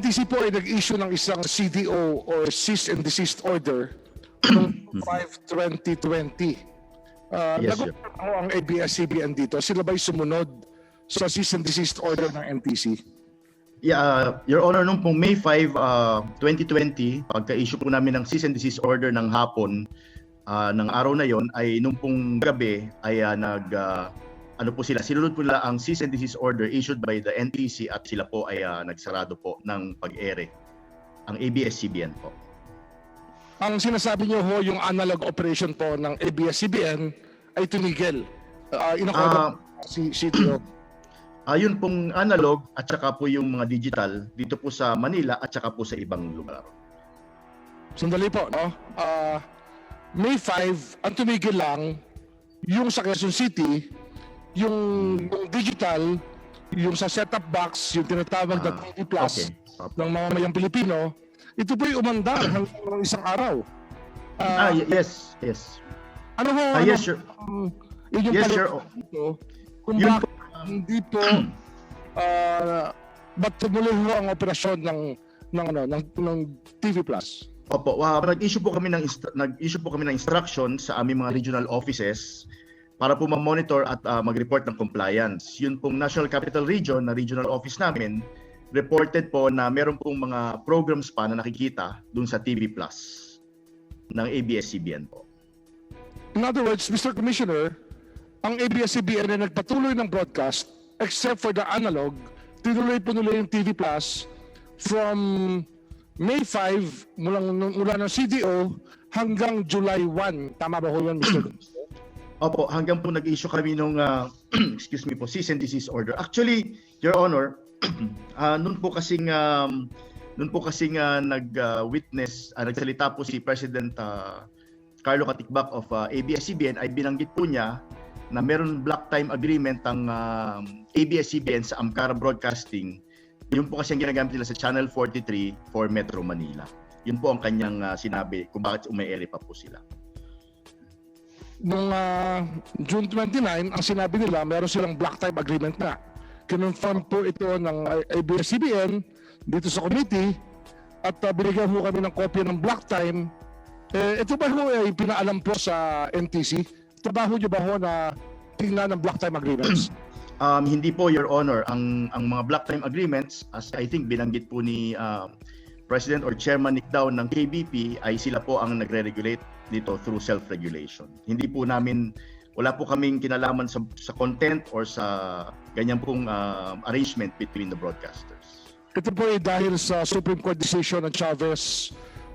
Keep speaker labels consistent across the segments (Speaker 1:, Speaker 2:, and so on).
Speaker 1: NTC po ay nag-issue ng isang CDO or cease and desist order noong 5/2020.
Speaker 2: Yes, sir.
Speaker 1: Nagulat ako ang ABS-CBN dito. Sila ba'y sumunod sa cease and desist order ng NTC?
Speaker 2: Yeah, Your Honor, nung pong May 5, 2020, pagka-issue po namin ng cease and desist order ng hapon, ng araw na yon ay nung pong gabi ay ano po sila, sinunod po nila ang cease and desist order issued by the NTC at sila po ay nagsarado po ng pag-ere, ang ABS-CBN po.
Speaker 1: Ang sinasabi niyo ho, yung analog operation po ng ABS-CBN ay tinigil. Inakoda si CTO.
Speaker 2: Yun pong analog at saka po yung mga digital dito po sa Manila at saka po sa ibang lugar.
Speaker 1: Sandali po, no? May 5, ang tumigil lang, yung sa Quezon City, yung digital, yung sa set-top box, yung tinatawag na TV Plus ng mamamayang Pilipino, ito po'y umandar hanggang isang araw.
Speaker 2: Yes.
Speaker 1: Ano ho?
Speaker 2: Yes, sir.
Speaker 1: Yung
Speaker 2: Yes, sir.
Speaker 1: dito, kung
Speaker 2: Yun
Speaker 1: bakit hindi po ba't tumuloy ho ang operasyon ng TV Plus?
Speaker 2: Opo, nag-issue po kami ng instruction sa aming mga regional offices para po ma-monitor at mag-report ng compliance. Yun pong National Capital Region na regional office namin reported po na meron pong mga programs pa na nakikita dun sa TV Plus ng ABS-CBN po.
Speaker 1: In other words, Mr. Commissioner, ang ABS-CBN ay nagpatuloy ng broadcast except for the analog, tinuloy po nila yung TV Plus from May 5 mula ng CDO hanggang July 1. Tama ba ho yun, Mr. Commissioner?
Speaker 2: Opo, hanggang po nag-issue kami nung cease and desist order. Actually, Your Honor, noon po kasing nagsalita po si President Carlo Katikbak of ABS-CBN ay binanggit po niya na meron block time agreement ang ABS-CBN sa Amcara Broadcasting. Yun po kasi ang ginagamit nila sa Channel 43 for Metro Manila. Yun po ang kanyang sinabi kung bakit umi-ere pa po sila.
Speaker 1: Noong June 29, ang sinabi nila, meron silang block time agreement na. Kinonfirm po ito ng ABS-CBN dito sa committee at binigyan po kami ng kopya ng block time. Ito ba ho ay pinaalam po sa NTC? Trabaho niyo ba ho na tingnan ng block time agreements?
Speaker 2: Hindi po, Your Honor. Ang mga block time agreements, as I think binanggit po ni President or Chairman Nick Dow ng KBP, ay sila po ang nagre-regulate dito through self-regulation. Hindi po namin, wala po kaming kinalaman sa content or sa ganyan pong arrangement between the broadcasters.
Speaker 1: Ito po ay dahil sa Supreme Court decision ng Chavez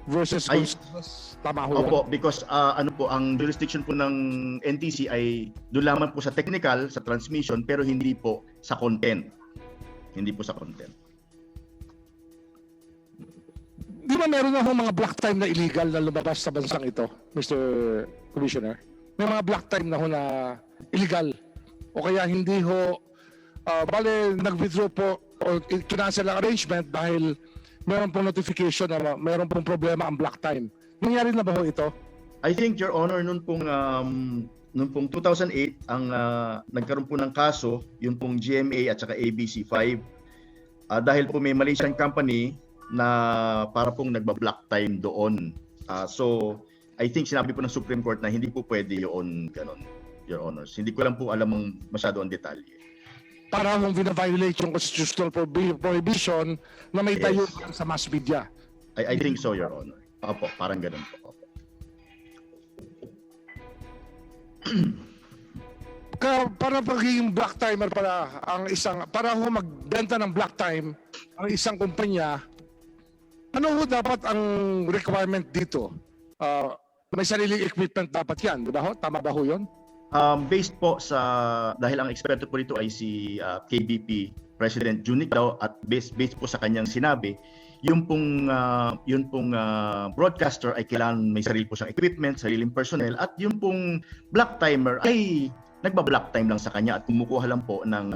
Speaker 1: versus Gonzales. Tama ho yan?
Speaker 2: Opo, because ang jurisdiction po ng NTC ay doon lamang po sa technical, sa transmission, pero hindi po sa content. Hindi po sa content.
Speaker 1: Di ba meron na ho mga block time na illegal na lumabas sa bansang ito, Mr. Commissioner? May mga block time na ho na illegal. O kaya hindi ho, bale nag-withdraw po o cancel ang arrangement dahil meron pong notification na meron pong problema ang block time. Nangyari na ba ho ito?
Speaker 2: I think, Your Honor, noon pong 2008, ang nagkaroon po ng kaso, yung pong GMA at saka ABC5, dahil po may Malaysian company na para pong nagba-block time doon. So, I think sinabi po ng Supreme Court na hindi po pwede yun ganon, Your Honors. Hindi ko lang po alam masyado ang detalye.
Speaker 1: Para kung vina-violate yung constitutional prohibition na may tayo sa mass media.
Speaker 2: I think so, Your Honor. Opo, parang ganun po. Opo.
Speaker 1: Para pagiging black timer para ho magbenta ng black time ang isang kumpanya, ano ho dapat ang requirement dito? May sariling equipment dapat yan, di ba ho? Tama ba ho yun?
Speaker 2: Based po dahil ang eksperto po dito ay si KBP President Junic daw at based po sa kanyang sinabi, yung pong broadcaster ay kailangan may sarili po siyang equipment, sariling personnel, at yung pong black timer ay nagba-black time lang sa kanya at kumukuha lang po ng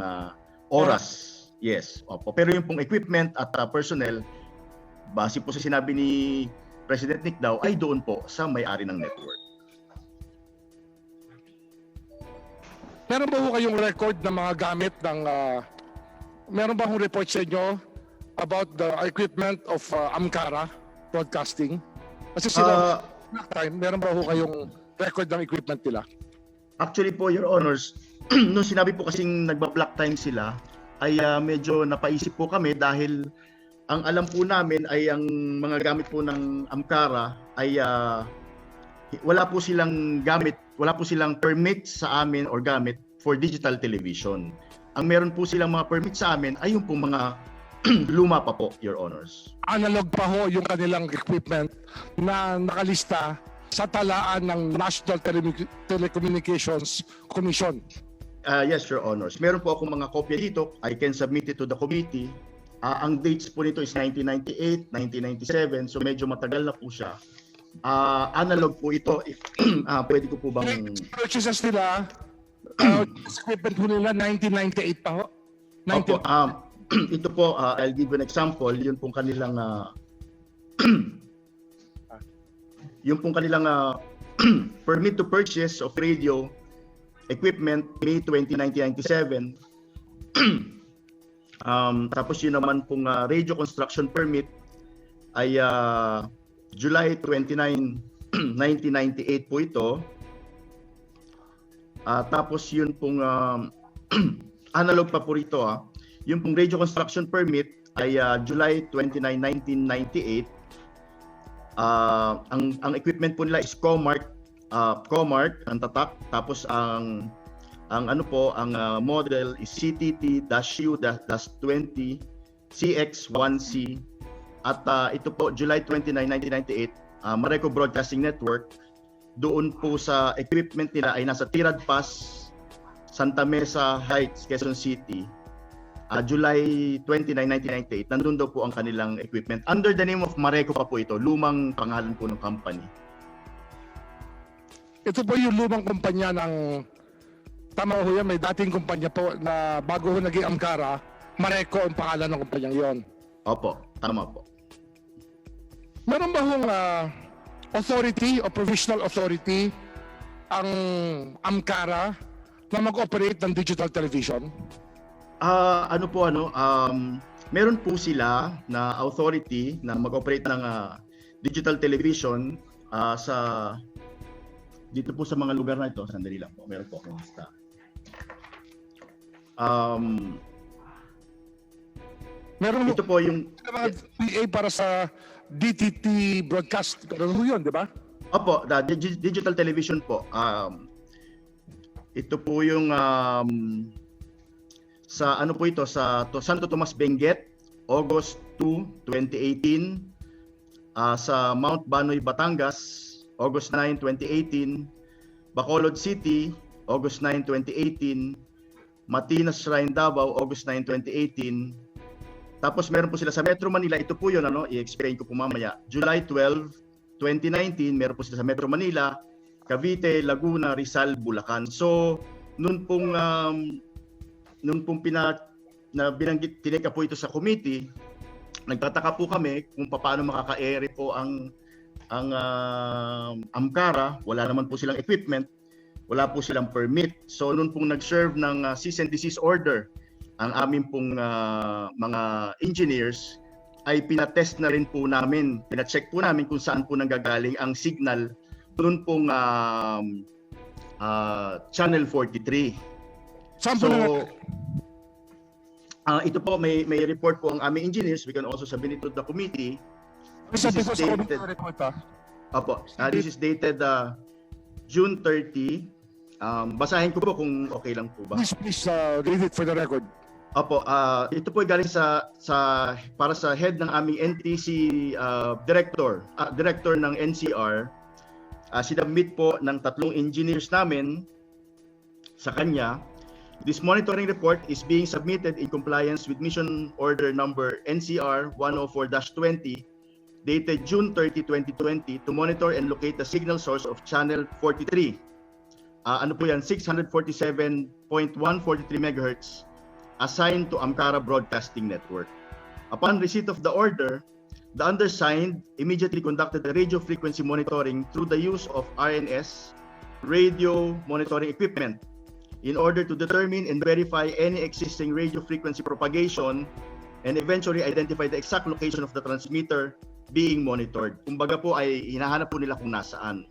Speaker 2: oras. Yes, opo. Pero yung pong equipment at personnel, base po sa sinabi ni President Nick daw, ay doon po sa may-ari ng network.
Speaker 1: Meron ba ho kayong record ng mga gamit ng meron ba hong report sa inyo about the equipment of Amcara Broadcasting? Kasi sila, black time, meron ba ho kayong record ng equipment nila?
Speaker 2: Actually po, Your Honors, nung sinabi po kasing nagba-block time sila, ay medyo napaisip po kami dahil ang alam po namin ay ang mga gamit po ng Amcara ay wala po silang permit sa amin or gamit for digital television. Ang meron po silang mga permit sa amin ay yung po mga luma pa po, Your Honors.
Speaker 1: Analog pa ho yung kanilang equipment na nakalista sa talaan ng National Telecommunications Commission.
Speaker 2: Yes, Your Honors. Meron po akong mga kopya dito. I can submit it to the committee. Ang dates po nito is 1998, 1997. So medyo matagal na po siya. Analog po ito. Pwede ko po bang...
Speaker 1: Purchases nila, equipment po nila 1998 pa ho?
Speaker 2: Opo, ito po, I'll give you an example. Yun pong kanilang permit to purchase of radio equipment May 20, 1997. Tapos yun naman pong radio construction permit ay July 29, 1998 po ito. Tapos yun pong analog pa po rito. Yung pong radio construction permit ay July 29, 1998. Ang equipment po nila is Comark ang tatak. Tapos ang model is CTT-U-20 CX1C. At ito po July 29, 1998, Mareco Broadcasting Network. Doon po sa equipment nila ay nasa Tirad Pass, Santa Mesa Heights, Quezon City. July 29, 1998, nandun daw po ang kanilang equipment. Under the name of Mareco pa po ito, lumang pangalan po ng company.
Speaker 1: Ito po yung lumang kumpanya ng, tama ho yan, may dating kumpanya po na bago ho naging Amcara, Mareco ang pangalan ng kumpanyang yon.
Speaker 2: Opo, tama po.
Speaker 1: Meron ba hong authority o provisional authority ang Amcara na mag-operate ng digital television?
Speaker 2: Meron po sila na authority na mag-operate ng digital television dito po sa mga lugar na ito. Sandali lang po, meron po akong lista.
Speaker 1: Meron
Speaker 2: ito po yung
Speaker 1: mga PA para sa DTT broadcast. Meron po yun, di ba?
Speaker 2: Opo, digital television po. Ito po yung sa Santo Tomas Benguet, August 2, 2018. Sa Mount Banoy, Batangas, August 9, 2018. Bacolod City, August 9, 2018. Matinas Shrine, Davao, August 9, 2018. Tapos meron po sila sa Metro Manila. Ito po yun, i-explain ko po mamaya. July 12, 2019, meron po sila sa Metro Manila, Cavite, Laguna, Rizal, Bulacan. So, noon pong binanggit, tineka po ito sa committee, nagtataka po kami kung paano makaka-ere po ang Amcara. Wala naman po silang equipment, wala po silang permit. So noon pong nag-serve ng cease and desist order ang amin pong mga engineers, ay pinatest na rin po namin, pina-check po namin kung saan po nanggagaling ang signal noon pong Channel 43. So, ito po, may report po ang aming engineers. We can also submit it to the committee. This is dated, this is dated June 30. Basahin ko po kung okay lang po ba.
Speaker 1: Please read it for the record.
Speaker 2: Opo, ito po galing para sa head ng aming NTC director ng NCR. Sinubmit po ng 3 engineers namin sa kanya. This monitoring report is being submitted in compliance with Mission Order Number NCR 104-20 dated June 30, 2020 to monitor and locate the signal source of Channel 43. Ano po yan? 647.143 MHz assigned to Amcara Broadcasting Network. Upon receipt of the order, the undersigned immediately conducted the radio frequency monitoring through the use of RNS radio monitoring equipment in order to determine and verify any existing radio frequency propagation and eventually identify the exact location of the transmitter being monitored. Kumbaga po ay hinahanap po nila kung nasaan.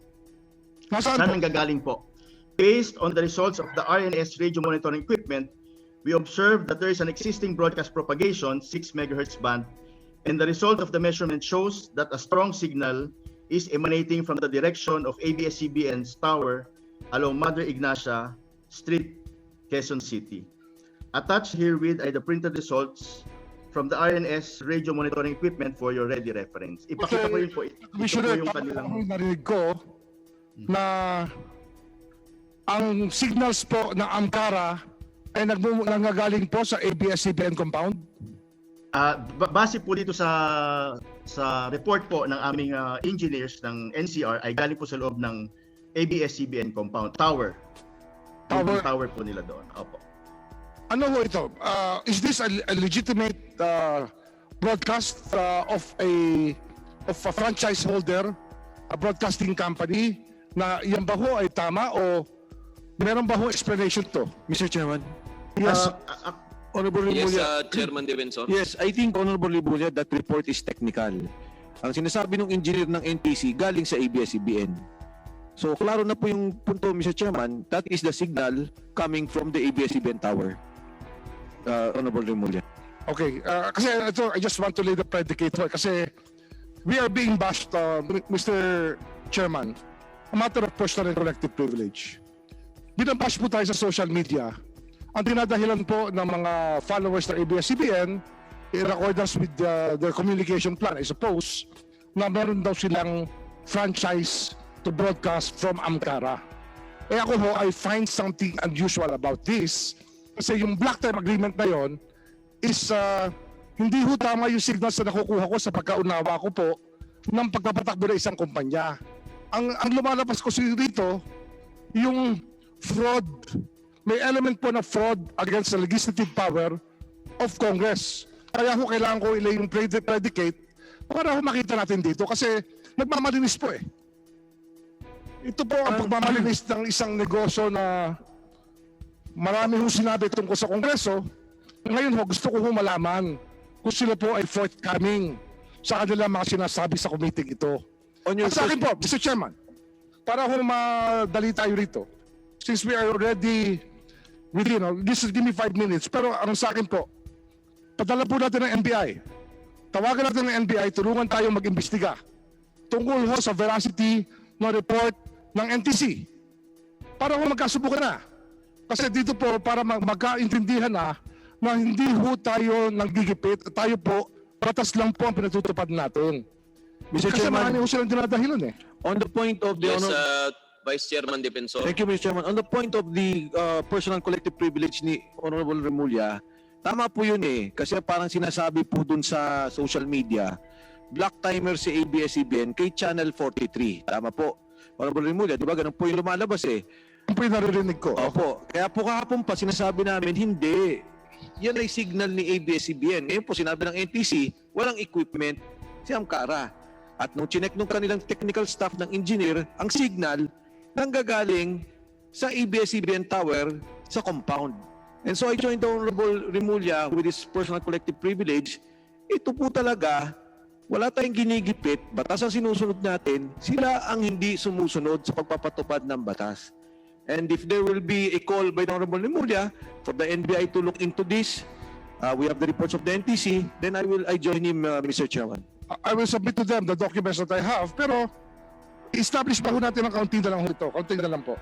Speaker 1: Nasaan
Speaker 2: Saan
Speaker 1: po?
Speaker 2: nanggagaling po? Based on the results of the RNS radio monitoring equipment, we observed that there is an existing broadcast propagation 6 MHz band, and the result of the measurement shows that a strong signal is emanating from the direction of ABS-CBN's tower along Madre Ignacia Street, Quezon City. Attached herewith are the printed results from the RNS radio monitoring equipment for your ready reference. Ipakita ko yun po. Ito po
Speaker 1: Commissioner,
Speaker 2: yung
Speaker 1: parang
Speaker 2: kanilang...
Speaker 1: narinig ko na ang signals po ng Amcara ay nanggagaling po sa ABS-CBN compound.
Speaker 2: Base po dito sa report po ng aming engineers ng NCR ay galing po sa loob ng ABS-CBN compound tower. Yung tower po nila doon. Opo.
Speaker 1: Ano ho ito? Is this a legitimate broadcast of a franchise holder, a broadcasting company, na yan ba ho ay tama o meron ba ho explanation to?
Speaker 3: Mr. Chairman.
Speaker 1: Yes.
Speaker 3: Honorable
Speaker 4: Yes,
Speaker 3: Remulla.
Speaker 4: Chairman Defensor.
Speaker 3: Yes, I think Honorable Remulla, that report is technical. Ang sinasabi ng engineer ng NTC galing sa ABS-CBN. So, klaro na po yung punto, Mr. Chairman, that is the signal coming from the ABS-CBN tower. Honorable Remulla.
Speaker 1: Okay. Kasi ito, I just want to lay the predicate ho. Kasi we are being bashed, Mr. Chairman, a matter of personal and collective privilege. Binabash po tayo sa social media. Ang dinadahilan po ng mga followers ng ABS-CBN in accordance with their communication plan, I suppose, na meron daw silang franchise to broadcast from Amcara. Eh ako ho, I find something unusual about this kasi yung black time agreement na yon is hindi ho tama yung signals na nakukuha ko sa pagkaunawa ko po ng pagpapatakbo ng isang kumpanya. Ang lumalabas ko dito, yung fraud, may element po na fraud against the legislative power of Congress. Kaya ho kailangan ko ilay yung predicate para ho makita natin dito kasi nagmamalinis po eh. Ito po ang pagmamalinis ng isang negosyo na marami hong sinabi tungkol sa Kongreso. Ngayon ho, gusto ko ho malaman kung sila po ay forthcoming sa kanila mga sinasabi sa committee ito. At sa akin po, Mr. Chairman, para ho madali tayo rito, since we are already within, give me 5 minutes, pero ang sa akin po, padala po natin ng NBI. Tawagan natin ng NBI, tulungan tayo mag-imbestiga tungkol ho sa veracity ng report ng NTC para ho magkasubukan na. Kasi dito po, para magkaintindihan na hindi ho tayo nanggigipit, tayo po, batas lang po ang pinatutupad natin.
Speaker 3: Mr.
Speaker 1: Kasi marami
Speaker 3: Chairman,
Speaker 1: ho silang dinadahilan eh.
Speaker 3: on the point of the
Speaker 4: Yes,
Speaker 3: honor...
Speaker 4: Vice Chairman Defensor.
Speaker 3: Thank you, Mr. Chairman. On the point of the personal collective privilege ni Honorable Remulla, tama po yun eh. Kasi parang sinasabi po dun sa social media, black timer si ABS-CBN kay Channel 43. Tama po. Honorable Remulla, di ba ganun po yung lumalabas eh.
Speaker 1: Ang po yung naririnig ko.
Speaker 3: Opo. Kaya po kahapon pa sinasabi namin, hindi. Yan ay signal ni ABS-CBN. Ngayon po sinabi ng NTC, walang equipment si Amcara. At nung chinek nung kanilang technical staff ng engineer, ang signal nanggagaling sa ABS-CBN tower sa compound. And so I joined the Honorable Remulla with his personal collective privilege. Ito po talaga, wala tayong ginigipit, batas ang sinusunod natin, sila ang hindi sumusunod sa pagpapatupad ng batas. And if there will be a call by the Honorable Remulla for the NBI to look into this, we have the reports of the NTC, then I join him, Mr. Chairman.
Speaker 1: I will submit to them the documents that I have, pero establish pa ho natin ang kaunti na lang ito. Kaunti na lang po.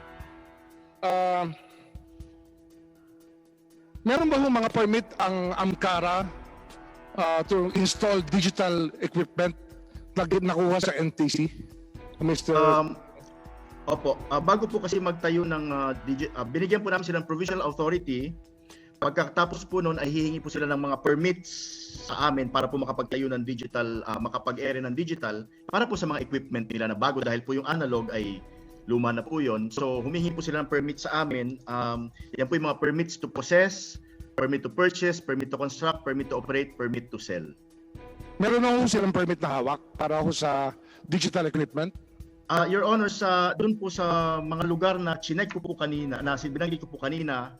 Speaker 1: Meron ba ho mga permit ang Amcara to install digital equipment na nakuha sa NTC? Mr.
Speaker 2: Opo. Bago po kasi magtayo ng binigyan po namin sila ng provisional authority. Pagkatapos po noon ay hihingi po sila ng mga permits sa amin para po makapagtayo ng digital, makapag-ere ng digital para po sa mga equipment nila na bago dahil po yung analog ay luma na po yun. So humihingi po sila ng permit sa amin. Yan po yung mga permits to possess, permit to purchase, permit to construct, permit to operate, permit to sell.
Speaker 1: Meron na ho silang permit na hawak para ho sa digital equipment?
Speaker 2: Your Honor, doon po sa mga lugar na chinek ko po kanina, na binanggit ko po kanina,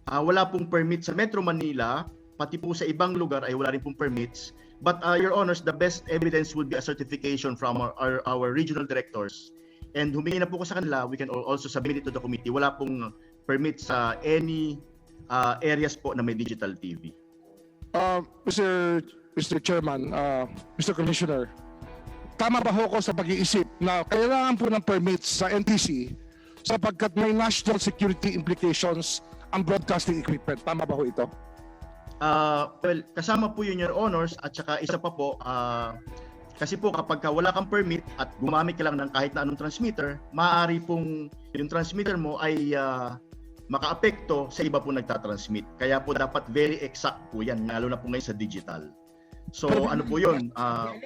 Speaker 2: wala pong permit sa Metro Manila pati po sa ibang lugar ay wala rin pong permits. But Your Honors, the best evidence would be a certification from our regional directors. And humingi na po ko sa kanila, we can also submit it to the committee. Wala pong permit sa any areas po na may digital TV.
Speaker 1: Mr. Chairman, Mr. Commissioner, tama ba ho ko sa pag-iisip na kailangan po ng permits sa NTC sapagkat may national security implications ang broadcasting equipment? Tama ba ho ito?
Speaker 2: Well, kasama po yun, Your Honors, at saka isa pa po, kasi po kapag wala kang permit at gumamit ka lang ng kahit na anong transmitter, maaari pong yung transmitter mo ay makaapekto sa iba po nagtatransmit. Kaya po dapat very exact po yan, lalo na po ngayon sa digital. So ano po yun?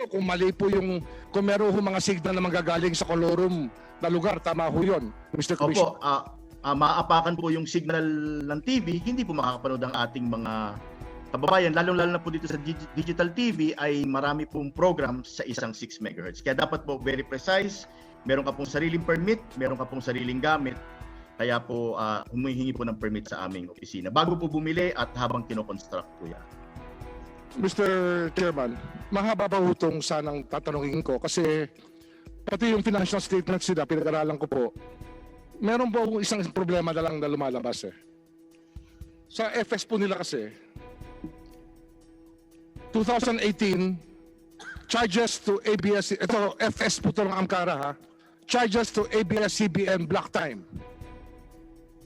Speaker 1: Kung mali po yung, kung meron ho mga signal na manggagaling sa kolorum na lugar, tama ho yun, Mr. Commissioner.
Speaker 2: Opo, maaapakan po yung signal ng TV, hindi po makakapanood ang ating mga kababayan, lalong-lalo na po dito sa digital TV ay marami pong programs sa isang 6 MHz. Kaya dapat po very precise, meron ka pong sariling permit, meron ka pong sariling gamit. Kaya po humihingi po ng permit sa aming opisina bago po bumili at habang kinoconstruct po yan.
Speaker 1: Mr. Chairman, mahaba pa ho itong sanang tatanungin ko kasi pati yung financial statements sila, pinag-aralan ko po, meron po akong isang problema na lang na lumalabas eh. Sa FS po nila kasi, 2018, charges to ABS, ito FS po ito ng Amcara ha, charges to ABS-CBN block time,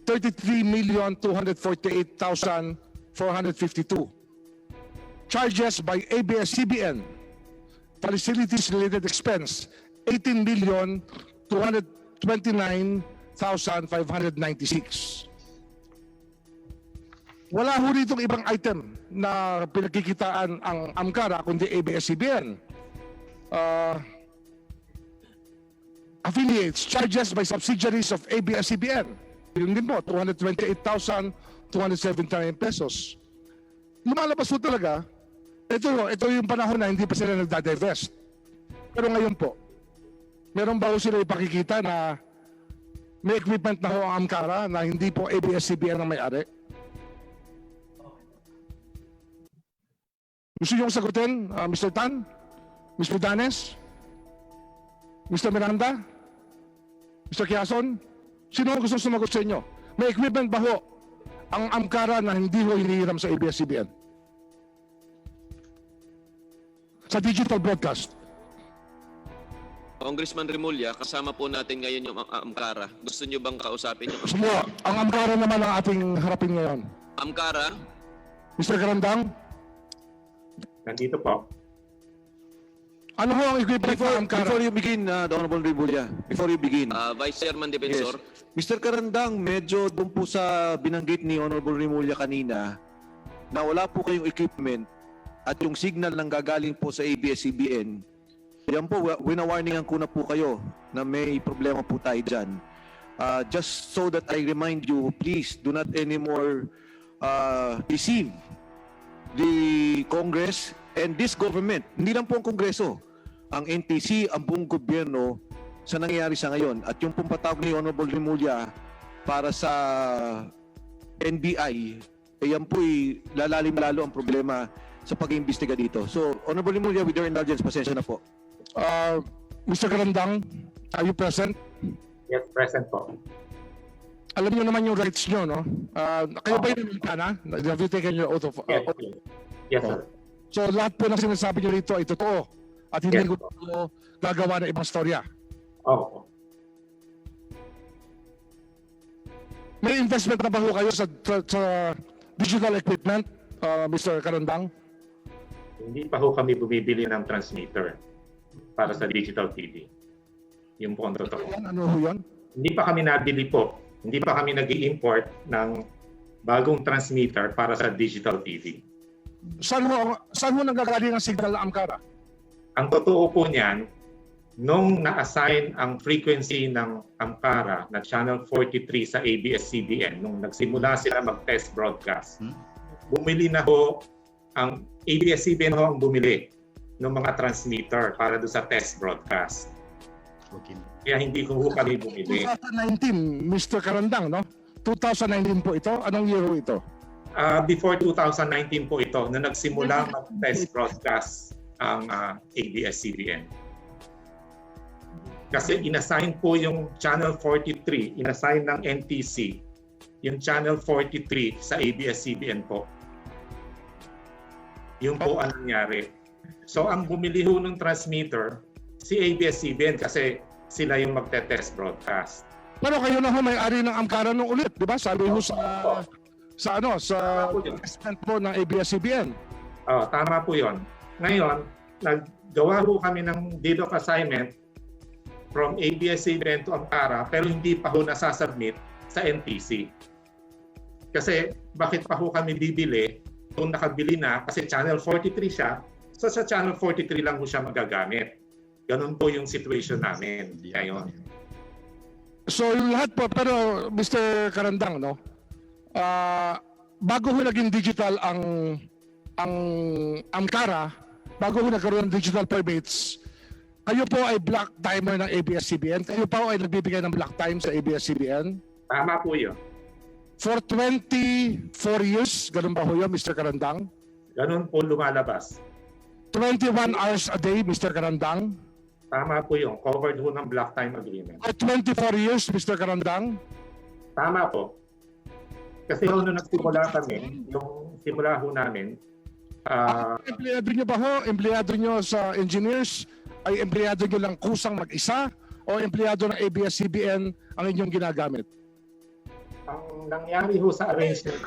Speaker 1: 33,248,452. Charges by ABS-CBN, facilities-related expense, 18,229,596. Wala ho ditong ibang item na pinagkikitaan ang Amcara kundi ABS-CBN. Affiliates, charges by subsidiaries of ABS-CBN. Yun din po, 228,279 pesos. Lumalabas po talaga, ito yung panahon na hindi pa sila nagda-divest. Pero ngayon po, meron ba ho sila ipakikita na may equipment na ho ang Amcara na hindi po ABS-CBN ang may-ari? Gusto niyo sagutin, Mr. Tan? Mr. Danes? Mr. Miranda? Mr. Quezon? Sino ang gusto sumagot sa inyo? May equipment ba ho ang Amcara na hindi ho hinihiram sa ABS-CBN? Sa digital broadcast?
Speaker 4: Congressman Remulla, kasama po natin ngayon yung Amcara. Gusto nyo bang kausapin yung
Speaker 1: Sumo, ang Amcara naman ang ating harapin ngayon.
Speaker 4: Amcara?
Speaker 1: Mr. Garandang?
Speaker 5: Nandito po.
Speaker 1: Ano ho ang equipment ng Amcara?
Speaker 3: Before you begin, the Honorable Remulla, before you begin.
Speaker 4: Vice Chairman Defensor?
Speaker 3: Mr. Karandang, medyo doon po sa binanggit ni Honorable Remulla kanina na wala po kayong equipment at yung signal nang gagaling po sa ABS-CBN, yan po, winawarningan ko na po kayo na may problema po tayo dyan. Just so that I remind you, please do not anymore deceive the Congress and this government. Hindi lang po ang Kongreso, ang NTC, ang buong gobyerno sa nangyayari sa ngayon. At yung pong patawag ni Honorable Remulla para sa NBI, yan po lalalim lalo ang problema sa pag-iimbestiga dito. So, Honorable Remulla, with your indulgence, pasensya na po.
Speaker 1: Mr. Garandang, are you present?
Speaker 5: Yes, present po.
Speaker 1: Alam niyo naman yung rights niyo, no? Kayo ba yung na? Have you taken your oath of...
Speaker 5: Yes, sir.
Speaker 1: So lahat po ng sinasabi niyo rito ay totoo at hindi
Speaker 5: Yes,
Speaker 1: ko gagawa ng ibang storya.
Speaker 5: Oo.
Speaker 1: May investment na ba ho kayo sa digital equipment, Mr. Garandang?
Speaker 5: Hindi pa ho kami bumibili ng transmitter para sa digital TV. Yung po ang totoo.
Speaker 1: Ano ho yun?
Speaker 5: Hindi pa kami nabili po. Hindi pa kami nag-i-import ng bagong transmitter para sa digital TV.
Speaker 1: Saan ho nanggagaling ang signal ng Amcara?
Speaker 5: Ang totoo po niyan, nung na-assign ang frequency ng Amcara na Channel 43 sa ABS-CBN, nung nagsimula sila mag-test broadcast, bumili na ho, ang ABS-CBN ho ang bumili ng mga transmitter para doon sa test broadcast.
Speaker 2: Okay.
Speaker 5: Kaya hindi ko ho kami bumili.
Speaker 1: 2019, Mr. Karandang, no? 2019 po ito. Anong year ho ito?
Speaker 5: Before 2019 po ito, na nagsimula mag-test broadcast ang ABS-CBN. Kasi inassign po yung Channel 43, inassign ng NTC, yung Channel 43 sa ABS-CBN po. Yung po ang nangyari. So ang bumili ho ng transmitter, si ABS-CBN kasi sila yung magte-test broadcast.
Speaker 1: Pero kayo na ho may-ari ng Amkara nung ulit, di ba? Sabi ho sa investment po ng ABS-CBN.
Speaker 5: Tama po yon. Ngayon, naggawa ho kami ng deed of assignment from ABS-CBN to Amkara pero hindi pa ho nasasubmit sa NTC. Kasi bakit pa ho kami bibili kung nakabili na kasi Channel 43 siya, so sa Channel 43 lang ho siya magagamit. Ganun po yung situation namin ngayon.
Speaker 1: So yung lahat po, pero Mr. Karandang, no? Bago ho naging digital ang Amkara, bago ho nagkaroon ng digital permits, kayo po ay block timer ng ABS-CBN. Kayo po ay nagbibigay ng block time sa ABS-CBN.
Speaker 5: Tama po yun.
Speaker 1: For 24 years, ganun ba ho yun, Mr. Karandang?
Speaker 5: Ganun po lumalabas.
Speaker 1: 21 hours a day, Mr. Karandang?
Speaker 5: Tama po yun. Covered ho ng block time agreement.
Speaker 1: For 24 years, Mr. Karandang?
Speaker 5: Tama po. Kasi nung nagsimula kami, yung simula ho namin,
Speaker 1: Empleyado nyo ba ho? Empleyado nyo sa engineers? Ay empleyado nyo lang kusang mag-isa? O empleyado ng ABS-CBN ang inyong ginagamit?
Speaker 5: ang nangyari ho sa arrangement,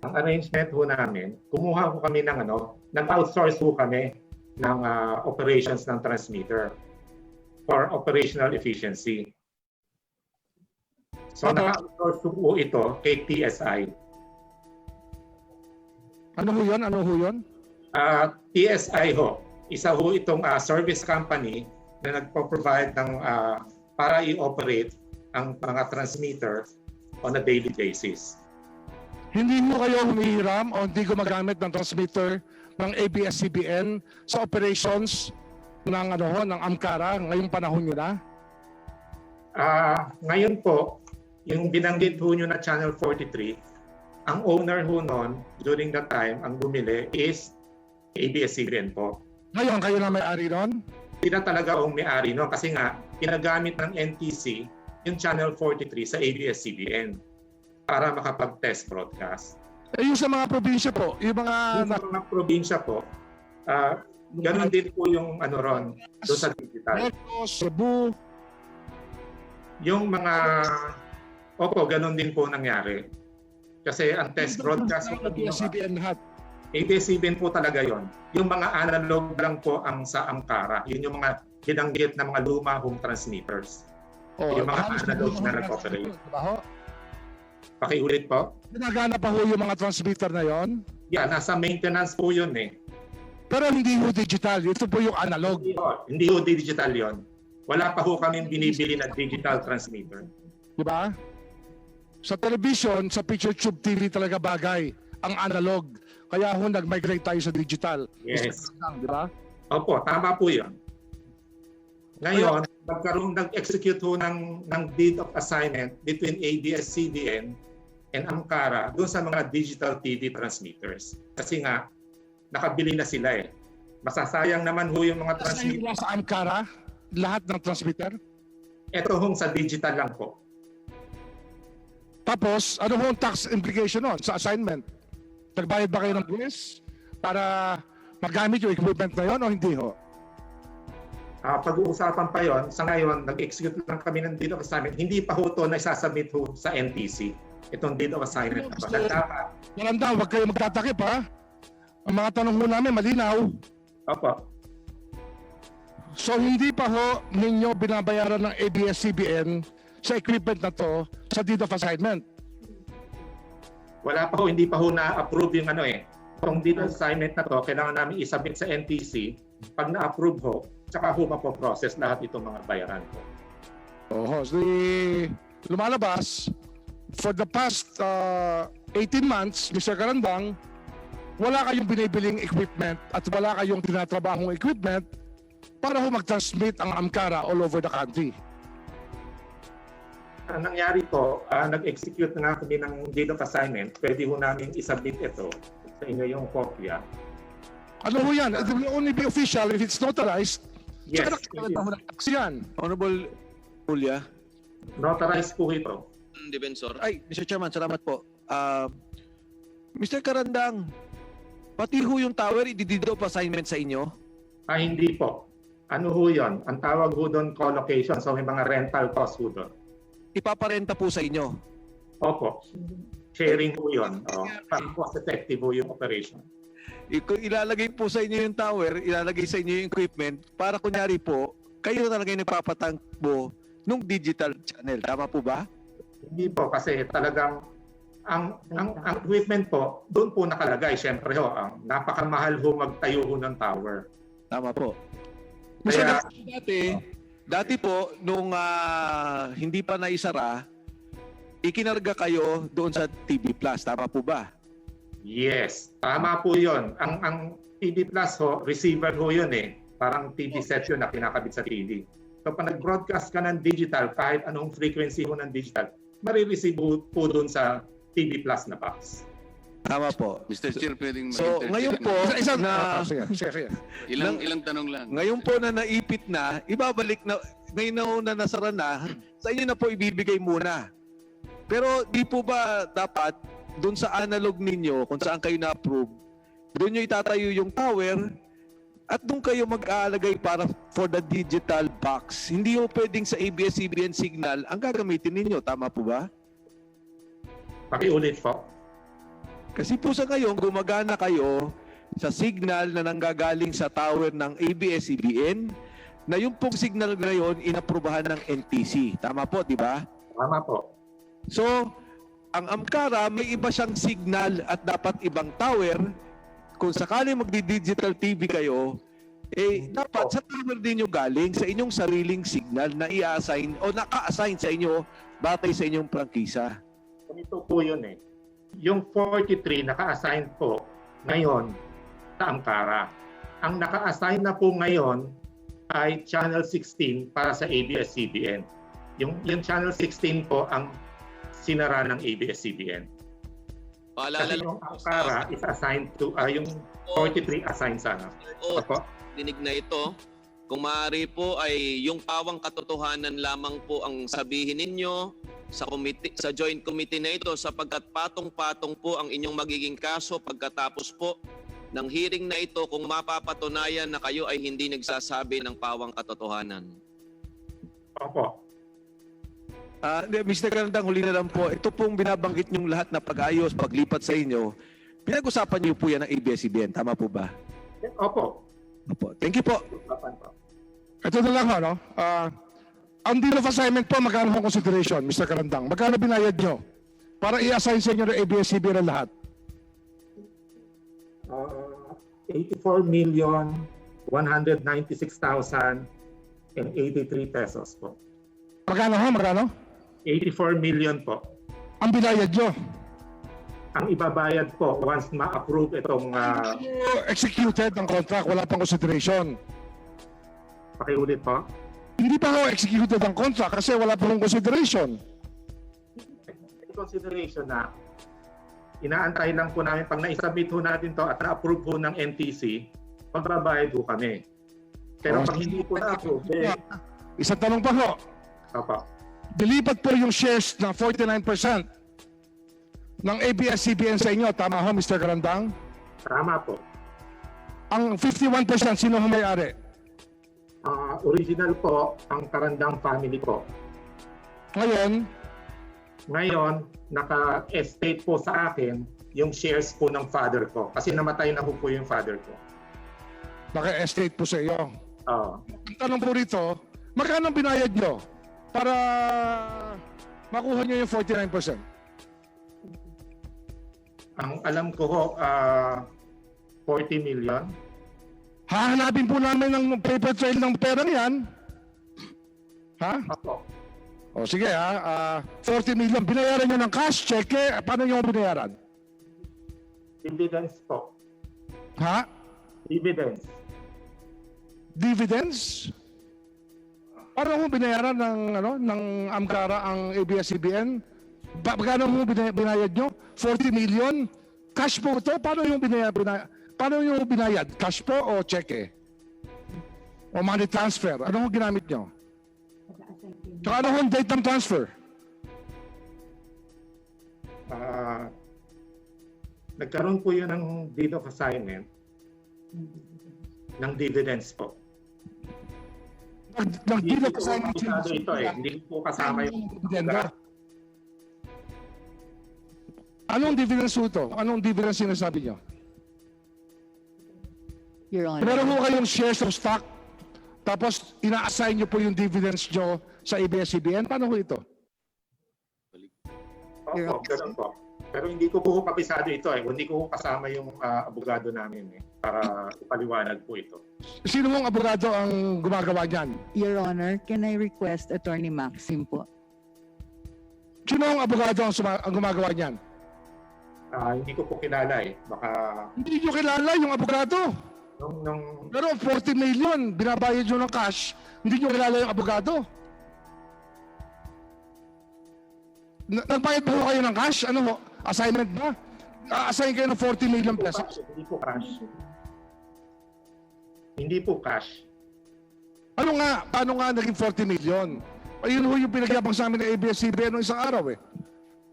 Speaker 5: ang arrangement ho namin, kumuha ho kami ng nag-outsource ho kami ng operations ng transmitter for operational efficiency. So naka-outsource po ito kay TSI.
Speaker 1: Ano ho yun? Ano ho yun?
Speaker 5: TSI ho, isa ho itong service company na nagpo-provide ng para i-operate ang mga transmitter on a daily basis.
Speaker 1: Hindi mo kayo humihiram o hindi gumagamit ng transmitter ng ABS-CBN sa operations ng ng Amkara ngayong panahon nyo na?
Speaker 5: Ngayon po, yung binanggit ho nyo na Channel 43, ang owner ho nun, during that time, ang bumili is ABS-CBN po.
Speaker 1: Ngayon, kayo na may-ari nun?
Speaker 5: Sila talaga ang may-ari nun kasi nga, ginagamit ng NTC yung Channel 43 sa ABS-CBN para makapag-test broadcast.
Speaker 1: Yung sa mga probinsya po, yung mga...
Speaker 5: Yung sa mga probinsya po, ganun din po yung ron, doon sa digital.
Speaker 1: Cebu.
Speaker 5: Yung mga... Opo, ganun din po nangyari. Kasi ang test broadcast po
Speaker 1: ABS-CBN lahat.
Speaker 5: ABS-CBN po talaga yon. Yung mga analog lang po ang sa Amkara. Yun yung mga binanggit na mga luma home transmitters. Yung mga analog na nag-operate. Pakiulit po.
Speaker 1: Ginagana pa ho yung mga transmitter na yon?
Speaker 5: Yeah, nasa maintenance po yun eh.
Speaker 1: Pero hindi ho digital. Ito po yung analog.
Speaker 5: Hindi ho digital yon. Wala pa ho kaming binibili na digital transmitter.
Speaker 1: Diba? Sa television, sa picture tube TV talaga bagay ang analog. Kaya ho nag-migrate tayo sa digital.
Speaker 5: Yes.
Speaker 1: Diba?
Speaker 5: Opo, tama po yun. Ngayon, nag-execute ho ng deed of assignment between ABS-CBN and Amkara doon sa mga digital TV transmitters. Kasi nga, nakabili na sila eh. Masasayang naman ho yung mga transmitter.
Speaker 1: Sa Amkara, lahat ng transmitter?
Speaker 5: Ito hong sa digital lang po.
Speaker 1: Tapos, ano hong tax implication nun sa assignment? Nagbayad ba kayo ng buwis para magamit yung equipment na yon o hindi ho?
Speaker 5: Pag-uusapan pa yon, sa ngayon, nag-execute lang kami ng deed of assignment. Hindi pa ho ito naisasubmit ho sa NTC. Itong deed of assignment.
Speaker 1: Malanda, huwag kayo magtatakip ha. Ang mga tanong ho namin, malinaw.
Speaker 5: Opo.
Speaker 1: So hindi pa ho ninyo binabayaran ng ABS-CBN sa equipment na to sa deed of assignment?
Speaker 5: Wala pa ho, hindi pa ho na-approve yung Itong deed of assignment na to, kailangan namin isubmit sa NTC. Pag na-approve ho, tsaka ho mapoprocess lahat itong mga bayaran ko.
Speaker 1: So lumalabas, for the past 18 months, Mr. Karandang, wala kayong binibiling equipment at wala kayong tinatrabahong equipment para ho mag-transmit ang Amkara all over the country.
Speaker 5: Ang nangyari po, nag-execute na nga kami ng deed of assignment. Pwede ho namin isubmit ito sa inyo yung kopya.
Speaker 1: Ano ho yan? It will only be official if it's notarized.
Speaker 5: Yes,
Speaker 1: Tsaka nakikita ho ng tax yan.
Speaker 3: Honorable Julia.
Speaker 5: notarized po ito.
Speaker 4: Defensor.
Speaker 3: Ay, Mr. Chairman, salamat po. Mr. Karandang, pati ho yung tower, i-deed of assignment sa inyo?
Speaker 5: Hindi po. Ano ho yun? Ang tawag ho doon co-location. So may mga rental cost ho doon.
Speaker 3: Ipaparenta po sa inyo?
Speaker 5: Opo. Sharing po yun. Para cost effective ho yung operation.
Speaker 3: Ilalagay po sa inyo yung tower, ilalagay sa inyo yung equipment para kunyari po, kayo talaga yung nagpapatakbo nung digital channel. Tama po ba?
Speaker 5: Hindi po kasi talagang ang equipment po doon po nakalagay. Siyempre ho, ang napakamahal ho magtayo ho ng tower.
Speaker 3: Tama po.
Speaker 5: Kaya,
Speaker 3: Dati po, nung hindi pa naisara, ikinarga kayo doon sa TV Plus. Tama po ba?
Speaker 5: yes, tama po yun. Ang TV Plus ho, receiver ho yun eh. Parang TV set yun na kinakabit sa TV. So pag nag-broadcast ka ng digital, kahit anong frequency ho ng digital, marireceive po doon sa TV Plus na box.
Speaker 3: Tama po.
Speaker 6: Mr. Chair, pwedeng
Speaker 3: So, ngayon po,
Speaker 1: Isang,
Speaker 3: na,
Speaker 1: sige.
Speaker 6: ilang tanong lang.
Speaker 3: ngayon po na naipit na, ibabalik na, ngayon na nasara na, sa inyo na po ibibigay muna. Pero di po ba dapat, doon sa analog ninyo, kung saan kayo na-approve, doon nyo itatayo yung tower, at doon kayo mag-aalagay para for the digital box. Hindi po pwedeng sa ABS-CBN signal ang gagamitin ninyo. Tama po ba?
Speaker 5: Pakiulit po.
Speaker 3: Kasi po sa ngayon, gumagana kayo sa signal na nanggagaling sa tower ng ABS-CBN na yung pong signal ngayon inaprubahan ng NTC. Tama po, di ba?
Speaker 5: Tama po.
Speaker 3: So, ang Amkara may iba siyang signal at dapat ibang tower. Kung sakali magdi-digital TV kayo, dapat sa tower din nyo galing sa inyong sariling signal na i-assign o naka-assign sa inyo batay sa inyong prangkisa.
Speaker 5: Ganito po yun eh. Yung 43 naka-assign po ngayon sa Amkara. Ang naka-assign na po ngayon ay Channel 16 para sa ABS-CBN. Yung Channel 16 po ang sinara ng ABS-CBN.
Speaker 4: Paalala
Speaker 5: Kasi yung Amkara is assigned to, yung 43 assigned sana. Opo.
Speaker 4: dinig na ito. Kung maaari po ay yung pawang katotohanan lamang po ang sabihin ninyo sa joint committee na ito sapagkat patong-patong po ang inyong magiging kaso pagkatapos po ng hearing na ito kung mapapatunayan na kayo ay hindi nagsasabi ng pawang katotohanan.
Speaker 5: Opo.
Speaker 3: Mr. Karandang, huli na lang po. Ito pong binabanggit niyong lahat na pag-ayos, paglipat sa inyo. Pinag-usapan niyo po yan ng ABS-CBN. Tama po ba?
Speaker 5: Opo.
Speaker 3: Opo. Thank you po.
Speaker 1: Ito na lang ho, no? Ang deal of assignment po, magkano ho consideration, Mr. Karandang? Magkano binayad nyo para i-assign sa inyo ng ABS-CBN ang lahat?
Speaker 5: 84,196,083 pesos po.
Speaker 1: Magkano ho, magkano?
Speaker 5: 84 million po.
Speaker 1: Ang binayad nyo?
Speaker 5: Ang ibabayad po once ma-approve itong
Speaker 1: Executed ang contract, wala pang consideration.
Speaker 5: pakiulit po.
Speaker 1: Hindi pa ho executed ang contract kasi wala pang consideration.
Speaker 5: In consideration na inaantay lang po namin pag na-submit ho natin to at na-approve ho ng NTC, magbabayad ho kami. Pero pag hindi po na-approve,
Speaker 1: Isang tanong pa ho,
Speaker 5: opo.
Speaker 1: dilipat po yung shares na 49% ng ABS-CBN sa inyo. Tama ho, Mr. Karandang?
Speaker 5: Tama po.
Speaker 1: Ang 51% sino ho may-ari?
Speaker 5: Original po ang Karandang family po.
Speaker 1: Ngayon,
Speaker 5: Naka-estate po sa akin yung shares po ng father ko. Kasi namatay na po yung father ko.
Speaker 1: naka-estate po sa iyo.
Speaker 5: Oo.
Speaker 1: Ang tanong po rito, magkano binayad nyo para makuha nyo yung 49%?
Speaker 5: Ang alam ko ho, 40 million.
Speaker 1: Hahanapin po namin ng paper trail ng pera niyan. Ha?
Speaker 5: Opo.
Speaker 1: O sige ha, 40 million. Binayaran nyo ng cash, check, paano nyo binayaran?
Speaker 5: Dividends po.
Speaker 1: Ha?
Speaker 5: Dividends.
Speaker 1: Dividends? Paano mo binayaran ng Amcara ang ABS-CBN? Magkano mo binayad nyo? 40 million? Cash po ito? Paano yung binayad? Cash po o cheque? O money transfer? Ano yung ginamit nyo? Tsaka ano yung date ng transfer?
Speaker 5: Nagkaroon po yun ng deed of assignment ng dividends po. Hindi
Speaker 1: Nag-deal
Speaker 5: po
Speaker 1: of assignment
Speaker 5: kabisado ito eh. Hindi po kasama yung
Speaker 1: dividenda. Anong dividends po ito? Anong dividends sinasabi nyo?
Speaker 7: Your Honor.
Speaker 1: Meron mo kayong shares of stock, tapos ina-assign nyo po yung dividends nyo sa ABS-CBN. Paano po ito?
Speaker 5: Opo, ganun po. Pero hindi ko po kabisado ito eh. Hindi ko kasama yung abogado namin eh. Para ipaliwanag po ito.
Speaker 1: Sino mong abogado ang gumagawa niyan?
Speaker 7: Your Honor, can I request Attorney Maxim po?
Speaker 1: Sino ang abogado ang gumagawa niyan?
Speaker 5: Hindi ko po kilala eh. Baka
Speaker 1: Hindi nyo kilala yung abogado.
Speaker 5: nung
Speaker 1: Pero 40 million, binabayad nyo ng cash, hindi nyo kilala yung abogado. Nagbayad po kayo ng cash? Ano ho? Assignment ba? Assign kayo ng 40 million pesos?
Speaker 5: Hindi po cash. Hindi po cash.
Speaker 1: Ano nga? Paano nga naging 40 million? Ayun ho yung pinagyabang sa amin ng ABS-CBN noong isang araw eh.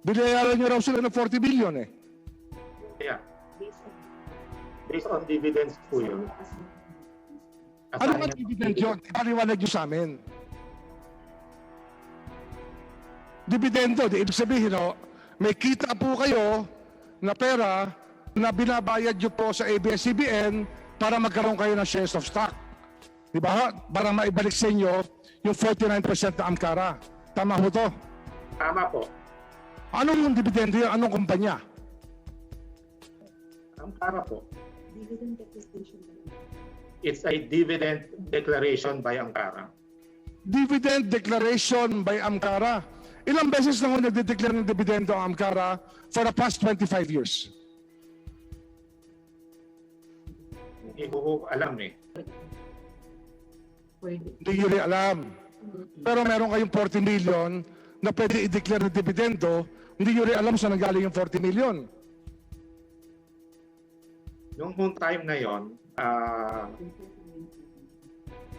Speaker 1: Binayaran nyo raw sila ng 40 million eh.
Speaker 5: Yeah. Based on dividends po yun.
Speaker 1: Ano nga dividend yun? Ipaliwanag nyo sa amin. Dividendo, di ibig sabihin, no, may kita po kayo na pera na binabayad nyo po sa ABS-CBN para magkaroon kayo ng shares of stock. Di ba? Para maibalik sa inyo yung 49% na Amcara. Tama ho to?
Speaker 5: Tama po.
Speaker 1: Anong dividendo yun? Anong kumpanya?
Speaker 5: Amcara po. It's a dividend declaration by Amcara.
Speaker 1: Dividend declaration by Amcara. Ilang beses na ho nagde-declare ng dividendo ang Amcara for the past 25 years?
Speaker 5: Hindi ko alam eh.
Speaker 1: Hindi nyo rin alam. Pero meron kayong 40 million na pwede i-declare ng dividendo, hindi nyo rin alam saan nanggaling yung 40 million.
Speaker 5: Noong time na yon,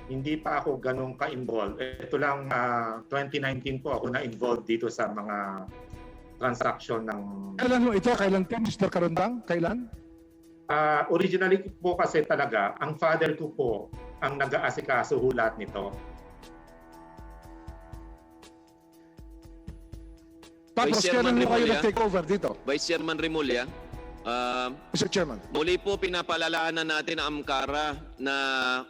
Speaker 5: hindi pa ako ganun ka-involved. Ito lang 2019 po ako na-involved dito sa mga transaction ng...
Speaker 1: Kailan mo ito? Kailan ka, Mr. Karundang? Kailan?
Speaker 5: Originally po kasi talaga, ang father ko po ang nag-aasikaso hulat nito.
Speaker 1: Tapos
Speaker 4: Vice
Speaker 1: kailan
Speaker 4: Chairman
Speaker 1: mo kayo
Speaker 4: Remulla.
Speaker 1: nag-take over dito?
Speaker 4: Vice Chairman Remulla,
Speaker 1: Mr. Chairman.
Speaker 4: muli po pinapalalahanan natin ang Amcara na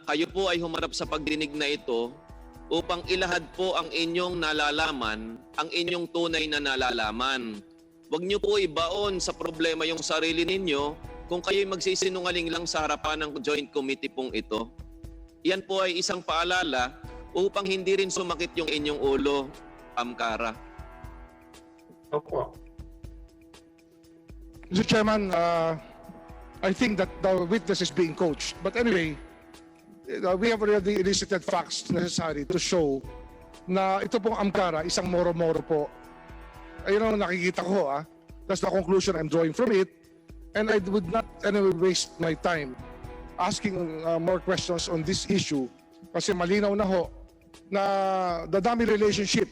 Speaker 4: kayo po ay humarap sa pagdinig na ito upang ilahad po ang inyong nalalaman, ang inyong tunay na nalalaman. Huwag niyo po ibaon sa problema yung sarili ninyo kung kayo'y magsisinungaling lang sa harapan ng joint committee pong ito. Yan po ay isang paalala upang hindi rin sumakit yung inyong ulo, Amcara.
Speaker 5: Opo.
Speaker 1: Mr. Chairman, I think that the witness is being coached. But anyway, we have already elicited facts necessary to show na ito pong Amcara, isang moro-moro po. Ayun ang nakikita ko. That's the conclusion I'm drawing from it. And I would not anyway waste my time asking more questions on this issue kasi malinaw na ho na the dummy relationship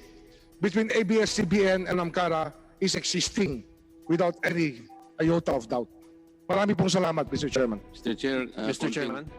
Speaker 1: between ABS-CBN and Amcara is existing without any iota of doubt. Marami pong salamat, Mr. Chairman.
Speaker 6: Mr. Chair,
Speaker 3: Mr. Chairman.